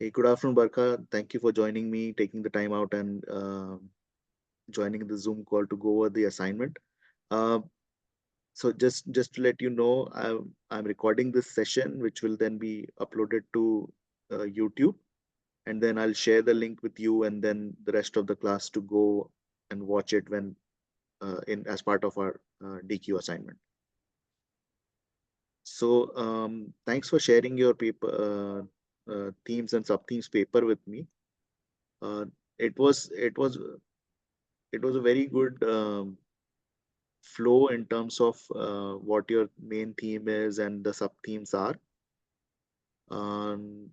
Hey, good afternoon, Barkha. Thank you for joining me, taking the time out and joining the Zoom call to go over the assignment. Uh, so just to let you know, I'm recording this session, which will then be uploaded to YouTube, and then I'll share the link with you, and then the rest of the class to go and watch it when in as part of our DQ assignment. So thanks for sharing your paper, themes and sub themes paper with me. Uh, it was it was it was a very good flow in terms of what your main theme is and the sub themes are. Um,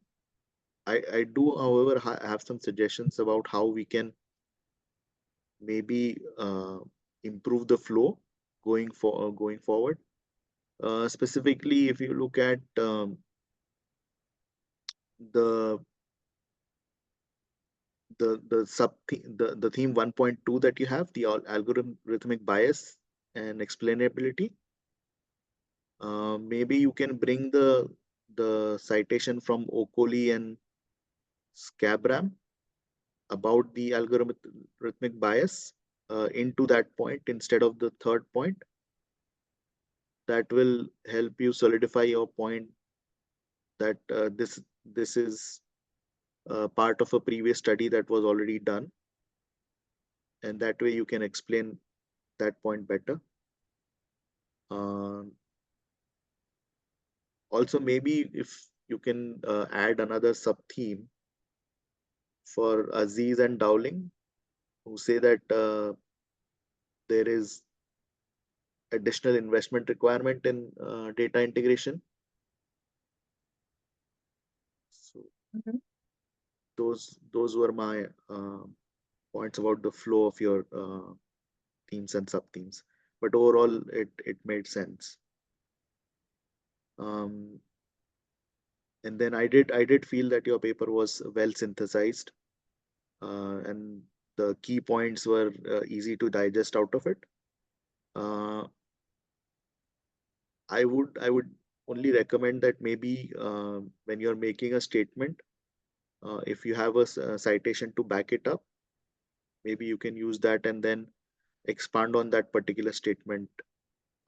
I do, however, have some suggestions about how we can maybe improve the flow going forward. Specifically, if you look at the the theme 1.2 that you have, the algorithmic bias and explainability. Maybe you can bring the citation from Okoli and Scabram about the algorithmic bias into that point instead of the third point. That will help you solidify your point that this is part of a previous study that was already done, and that way you can explain that point better. Uh, Also, maybe if you can add another sub theme for Aziz and Dowling, who say that there is additional investment requirement in data integration. So Mhm. those were my points about the flow of your themes and sub themes. But overall, it made sense. Um, and then I did feel that your paper was well synthesized, and the key points were easy to digest out of it. Uh, I would only recommend that maybe when you're making a statement, if you have a citation to back it up, maybe you can use that and then expand on that particular statement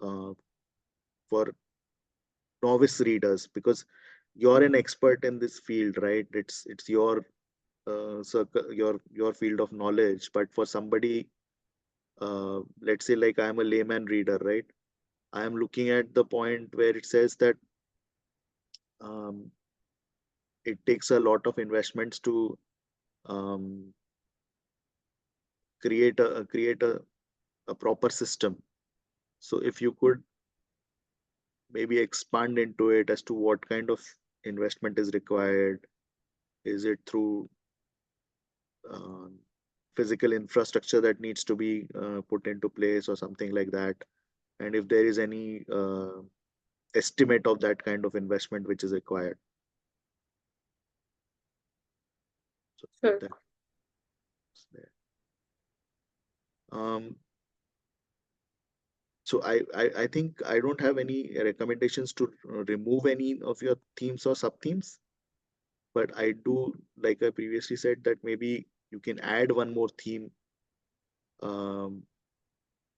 uh, for novice readers, because you're an expert in this field, right? It's your circle, your field of knowledge. But for somebody, let's say like I'm a layman reader, right? I am looking at the point where it says that um, it takes a lot of investments to um, create a proper system. So if you could maybe expand into it as to what kind of investment is required. Is it through um, physical infrastructure that needs to be put into place or something like that? And if there is any estimate of that kind of investment which is required. So Sure. that's there. Um, so I think I don't have any recommendations to remove any of your themes or sub themes, but I do, like I previously said, that maybe you can add one more theme um,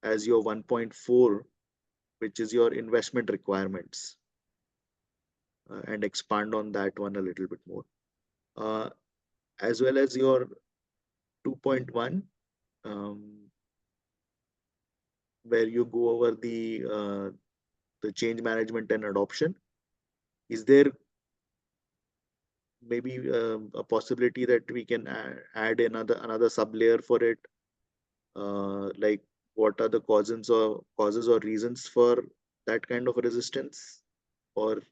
as your 1.4, which is your investment requirements, and expand on that one a little bit more. Uh, as well as your 2.1, um, where you go over the change management and adoption. Is there maybe a possibility that we can add another sub layer for it? Like what are the causes or reasons for that kind of resistance? Or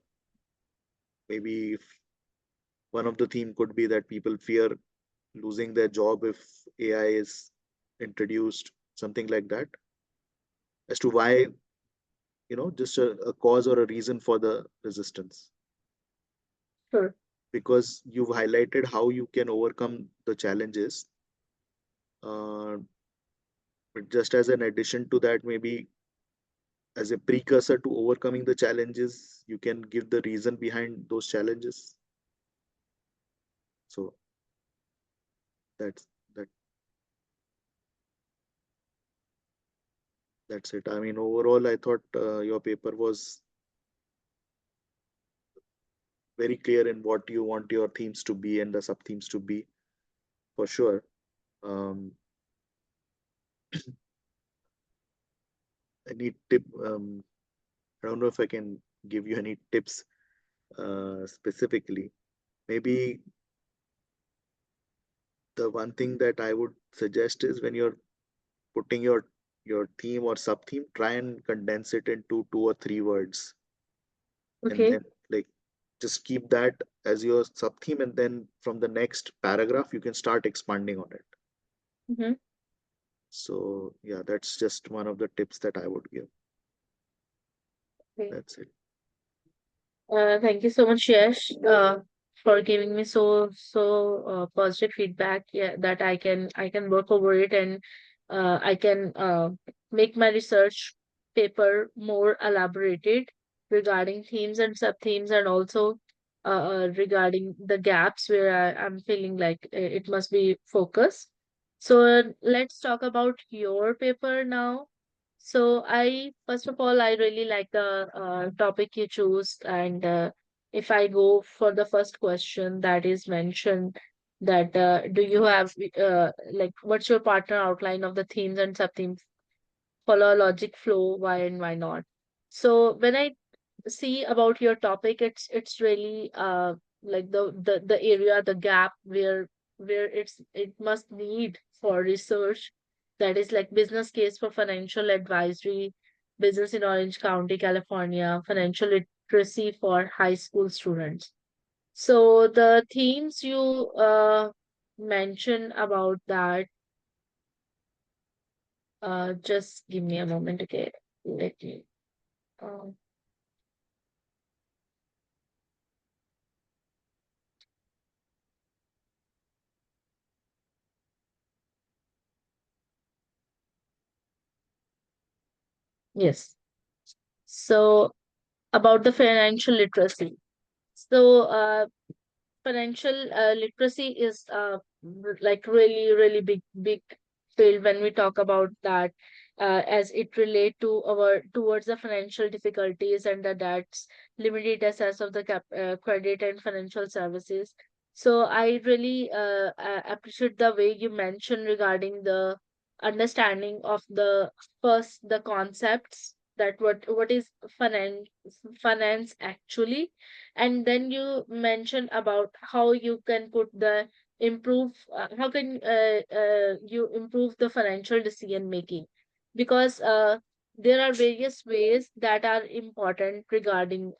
maybe if one of the theme could be that people fear losing their job if AI is introduced, something like that, as to why, just a cause or a reason for the resistance. Sure. Because you've highlighted how you can overcome the challenges. Uh, but just as an addition to that, maybe as a precursor to overcoming the challenges, you can give the reason behind those challenges. So that's that that's it. I mean, overall, I thought your paper was very clear in what you want your themes to be and the sub themes to be, for sure. Um, any tip? I don't know if I can give you any tips specifically. Maybe the one thing that I would suggest is when you're putting your theme or sub theme, try and condense it into 2 or 3 words, and Okay. then like just keep that as your sub theme, and then from the next paragraph you can start expanding on it. Mm-hmm. So yeah, that's just one of the tips that I would give. Okay. That's it. Thank you so much, Yash, for giving me so positive feedback. Yeah, that I can work over it, and I can make my research paper more elaborated regarding themes and sub themes, and also regarding the gaps where I'm feeling like it must be focused. So let's talk about your paper now. So first of all, I really like the topic you choose. And if I go for the first question that is mentioned, that do you have, like, what's your partner outline of the themes and sub-themes? Follow a logic flow, why and why not? So when I see about your topic, it's really like the area, the gap where it must need for research, that is like business case for financial advisory, business in Orange County, California, financial literacy for high school students. So the themes you mention about that, just give me a moment, okay? Let me um, yes. So about the financial literacy. So financial literacy is like really big field when we talk about that, as it relate to our towards the financial difficulties and the debts, limited access of the credit and financial services. So I really appreciate the way you mentioned regarding the understanding of the concepts, that what is finance finance actually. And then you mentioned about how you can put the improve how can you improve the financial decision making, because there are various ways that are important regarding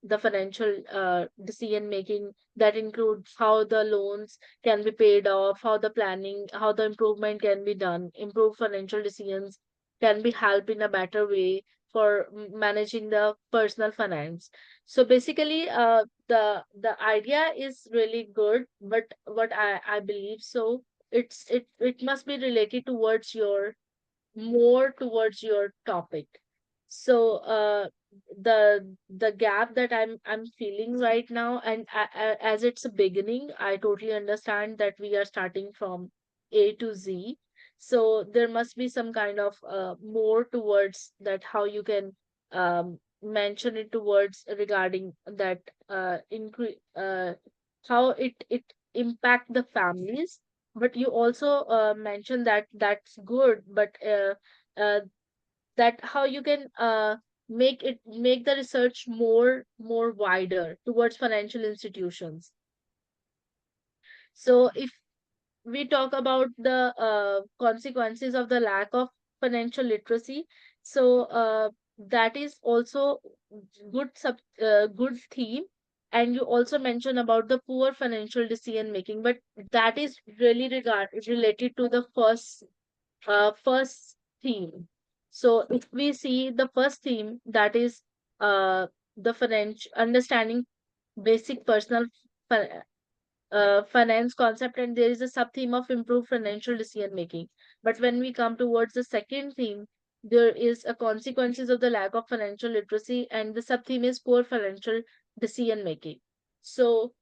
the financial decision making, that includes how the loans can be paid off, how the planning, how the improvement can be done, improve financial decisions can be helped in a better way for managing the personal finance. So basically, the idea is really good, but what I believe, so it must be related towards your more towards your topic. So the gap that I'm feeling right now, and as it's a beginning, I totally understand that we are starting from A to Z. So there must be some kind of more towards that, how you can mention it towards regarding that how it impact the families. But you also mentioned that that's good, but uh, that how you can make the research more wider towards financial institutions. So if we talk about the consequences of the lack of financial literacy, so that is also good theme. And you also mentioned about the poor financial decision making, but that is really related to the first theme. So if we see the first theme, that is the financial understanding basic personal fi- finance concept, and there is a sub theme of improved financial decision making. But when we come towards the second theme, there is a consequences of the lack of financial literacy, and the sub theme is poor financial decision making. So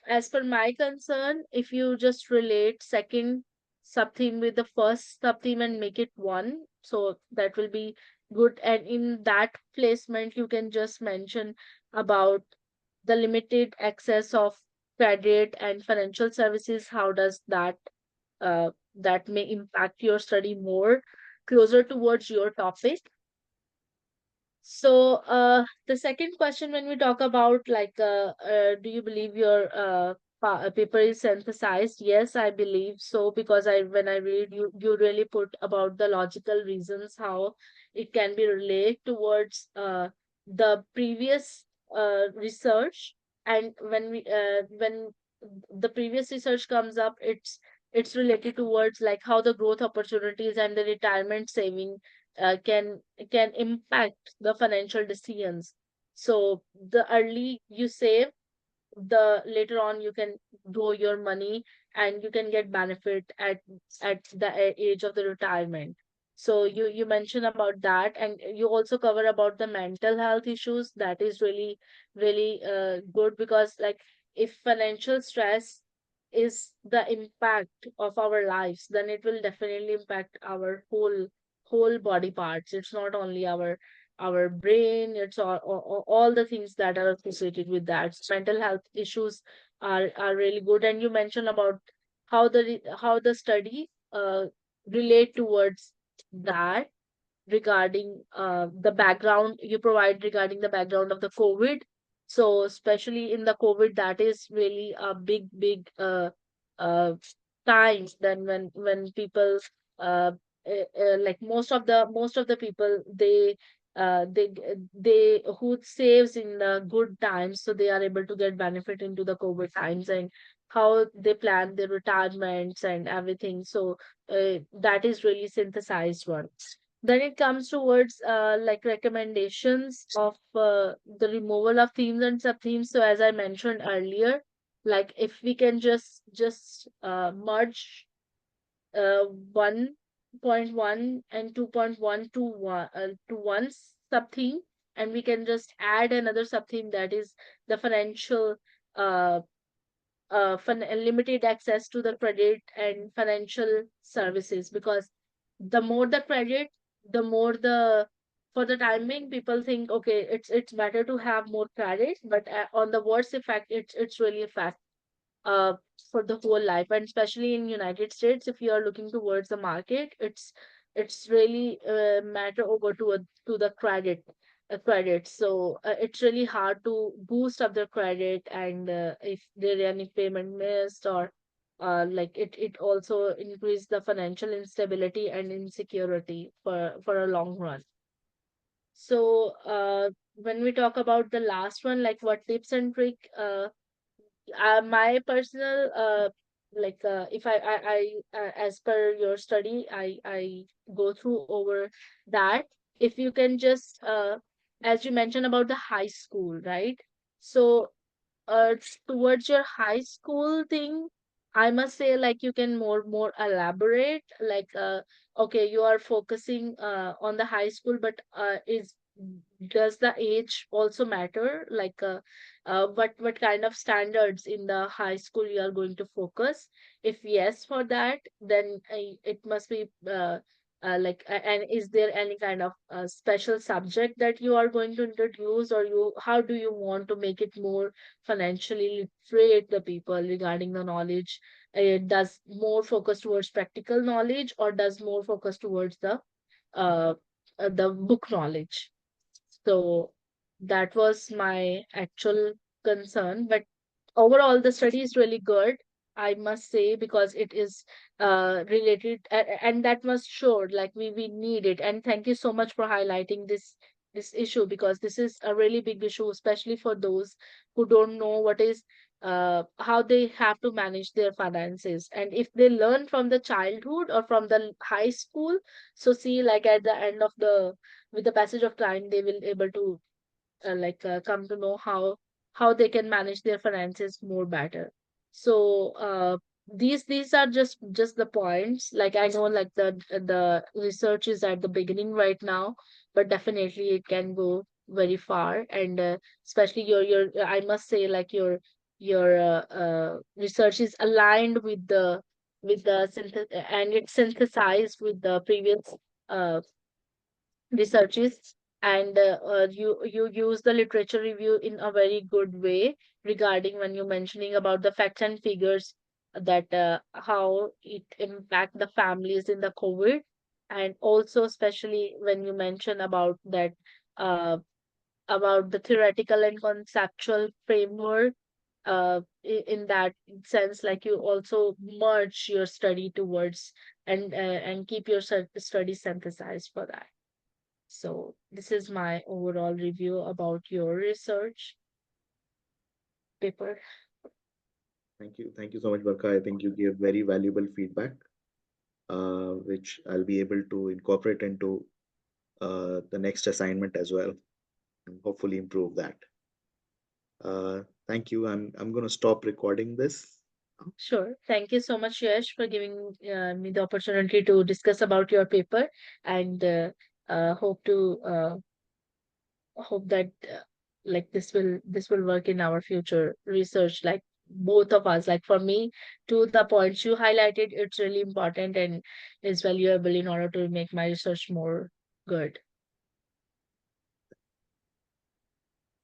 as per my concern, if you just relate second sub-theme with the first sub-theme and make it one, so that will be good. And in that placement, you can just mention about the limited access of credit and financial services. How does that may impact your study more closer towards your topic? So, the second question, when we talk about like, do you believe your paper is synthesized? Yes, I believe so, because when I read, you really put about the logical reasons how it can be related towards the previous research. And when the previous research comes up, it's related towards like how the growth opportunities and the retirement saving can impact the financial decisions. So the early you save, the later on you can grow your money and you can get benefit at the age of the retirement. So you mentioned about that, and you also cover about the mental health issues. That is really good, because like if financial stress is the impact of our lives, then it will definitely impact our whole body parts. It's not only our brain, it's all the things that are associated with that. Mental health issues are really good. And you mentioned about how the study relate towards that, regarding the background you provide regarding the background of the COVID. So especially in the COVID, that is really a big uh times, then when people like most of the people, they who saves in the good times, so they are able to get benefit into the COVID times, and how they plan their retirements and everything. So that is really synthesized one. Then it comes towards like recommendations of the removal of themes and sub-themes. So as I mentioned earlier, like if we can just merge 1.1 and 2.1 to one sub-theme, and we can just add another sub-theme, that is the financial uh, limited access to the credit and financial services. Because the more the credit, the more the for the timing, people think, okay, it's better to have more credit, but on the worst effect, it's really effect uh for the whole life. And especially in United States, if you are looking towards the market, it's really matter over to the credit. So it's really hard to boost up their credit, and if there are any payment missed, or like it also increase the financial instability and insecurity for a long run. So when we talk about the last one, like what tips and trick, my personal if I as per your study, I go through over that. If you can just as you mentioned about the high school, right? So towards your high school thing, I must say, like, you can more elaborate, like okay, you are focusing on the high school, but is does the age also matter? Like what kind of standards in the high school you are going to focus? If yes for that, then it must be and is there any kind of special subject that you are going to introduce, or you how do you want to make it more financially literate the people regarding the knowledge? It does more focus towards practical knowledge, or does more focus towards uh, the book knowledge? So that was my actual concern. But overall, the study is really good, I must say, because it is related, and that was sure, like we need it. And thank you so much for highlighting this issue, because this is a really big issue, especially for those who don't know what is how they have to manage their finances. And if they learn from the childhood or from the high school, so see, like at the end of the with the passage of time, they will able to come to know how they can manage their finances more better. So these are just the points. Like I know, like the research is at the beginning right now, but definitely it can go very far. And especially your I must say, like research is aligned with and it's synthesized with the previous uh, researches, and you use the literature review in a very good way regarding when you're mentioning about the facts and figures, that how it impact the families in the COVID, and also especially when you mention uh, about the theoretical and conceptual framework, in that sense, like you also merge your study towards and keep your study synthesized for that. So this is my overall review about your research paper. Thank you so much, Barka. I think you gave very valuable feedback, which I'll be able to incorporate into the next assignment as well, and hopefully improve that. Thank you. I'm going to stop recording this. Sure. Thank you so much, Yash, for giving me the opportunity to discuss about your paper, and hope that like this will work in our future research, like both of us. Like for me, to the points you highlighted, it's really important and is valuable in order to make my research more good.